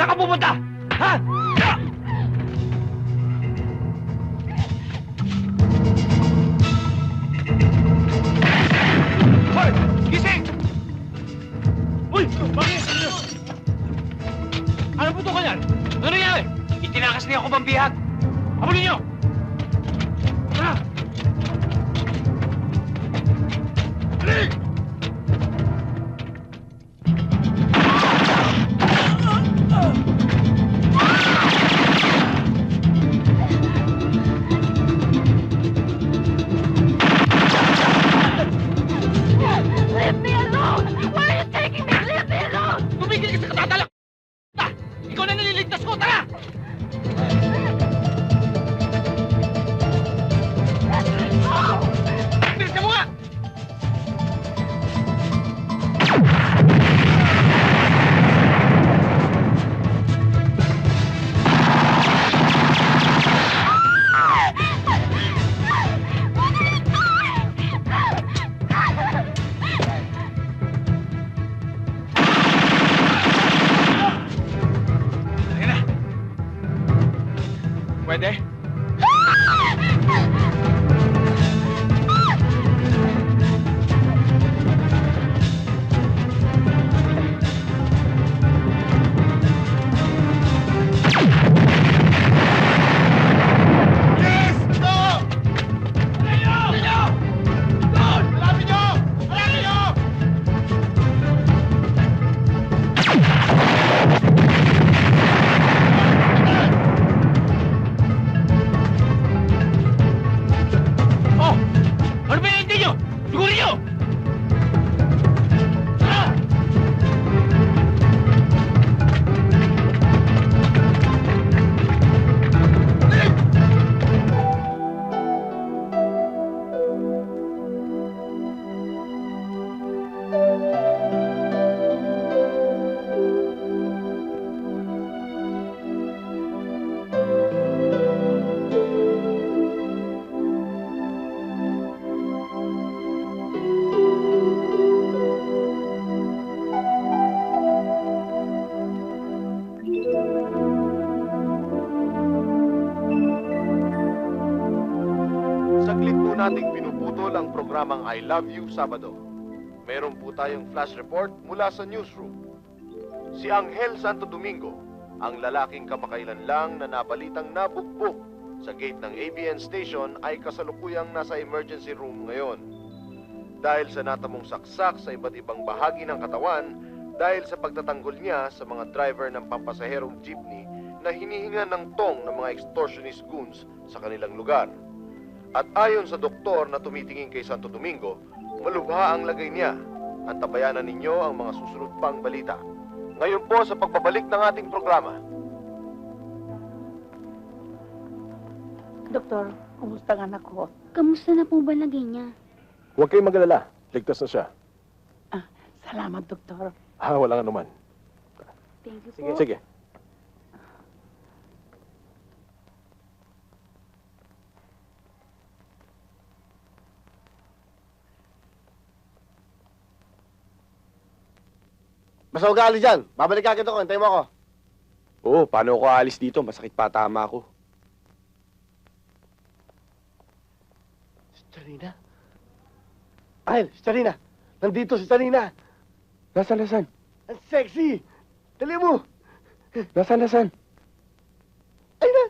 Saan ka pupunta? Ha? Hoy! Gising! Uy! Bakit? Ano po ito kanyan? Ano nangyari? Itinakas niya ako pambihag. Habulin niyo! Tara! Dali! Leave me alone! Where are you taking me? Leave me alone! Tumigil ka sa katatalak! Ikaw na nililigtas ko! Tara! Bilis mo nga! Halika na! Pwede? Yes! No! Alayo! Alayo! Doon! Malapit nyo! Malapit nyo! Oh! Ano ba hinihintay nyo? Sigurin nyo! Tara! Saglit po nating pinuputol ang programang I Love You Sabado. Meron po tayong flash report mula sa newsroom. Si Angel Santo Domingo, ang lalaking kamakailan lang na nabalitang nabugbog sa gate ng ABN station ay kasalukuyang nasa emergency room ngayon. Dahil sa natamong saksak sa iba't ibang bahagi ng katawan, dahil sa pagtatanggol niya sa mga driver ng pampasaherong jeepney na hinihinga ng tong ng mga extortionist goons sa kanilang lugar. At ayon sa doktor na tumitingin kay Santo Domingo, malubha ang lagay niya. Antabayanan ninyo ang mga susunod pang balita. Ngayon po sa pagbabalik ng ating programa. Doktor, kumusta ang anak ko? Kamusta na po ba lagay niya? Huwag kayong magalala. Ligtas na siya. Salamat, Doktor. Walang anuman. Thank you Sige, po. sige. Basta huwag ka alis dyan. Babalik agad ako. Hintayin mo ako. Oo, paano ako aalis dito? Masakit pa tama ako. Si Charina? Ay, si Charina. Nandito si Charina. Nasaan? Ang sexy. Dali mo. Nasaan? Ay na.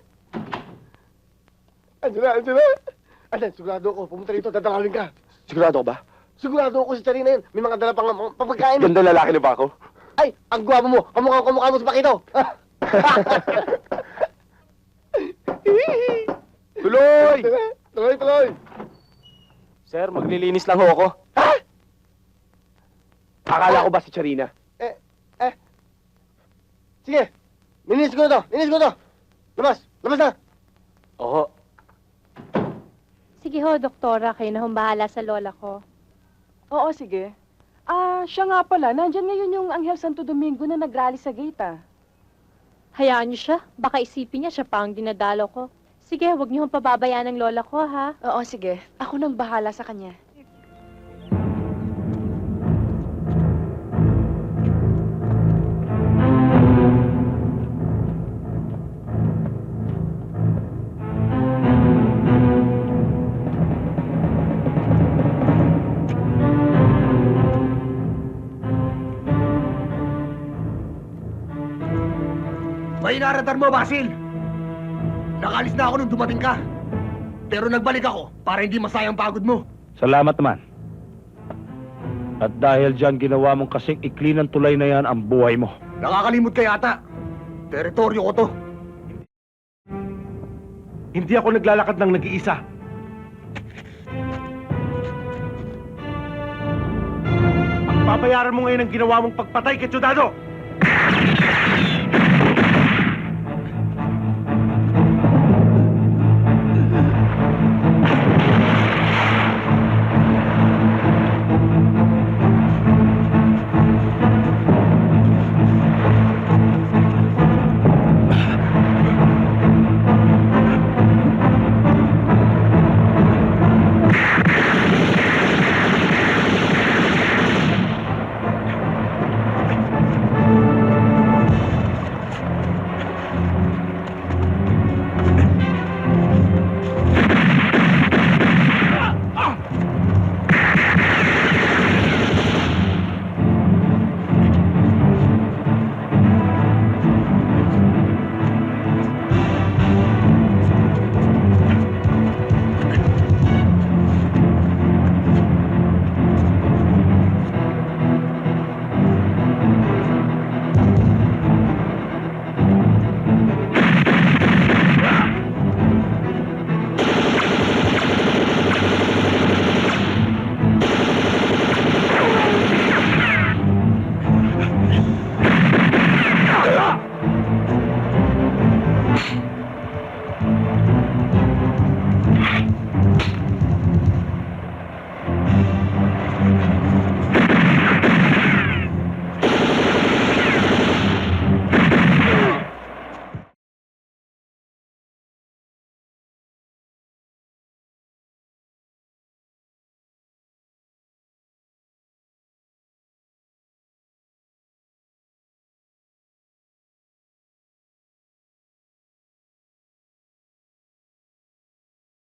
Andiyan na. Ayan, sigurado ako. Pumunta rito, dadalawin ka. Sigurado ka ba? Sigurado ako si Charina yan. May mga dala pang pagkain. Ganda lalaki na ba ako? Ay, ang gwapo mo. Kamukha mo si Pakito. Tuloy! Tuloy. Sir, maglilinis lang ho ako. Ha? Akala ko ba si Charina? Sige. Linis ko na to. Labas na. Oo. Sige ho, doktora, kayo na hong bahala sa lola ko. Oo, sige. Siya nga pala. Nandyan ngayon yung Angel Santo Domingo na nagrally sa gate, Hayaan niyo siya. Baka isipin niya siya pa ang dinadalo ko. Sige, huwag niyo hong pababayaan ng lola ko, ha? Oo, sige. Ako nang bahala sa kanya. Mahina radar mo, Basil! Nakalis na ako nung dumating ka. Pero nagbalik ako para hindi masayang pagod mo. Salamat naman. At dahil dyan ginawa mong kasing ikli ng tulay na yan ang buhay mo. Nakakalimot ka yata. Teritoryo ko to. Hindi ako naglalakad ng nag-iisa. Ang babayaran mo ngayon ang ginawa mong pagpatay kay Ciudadano!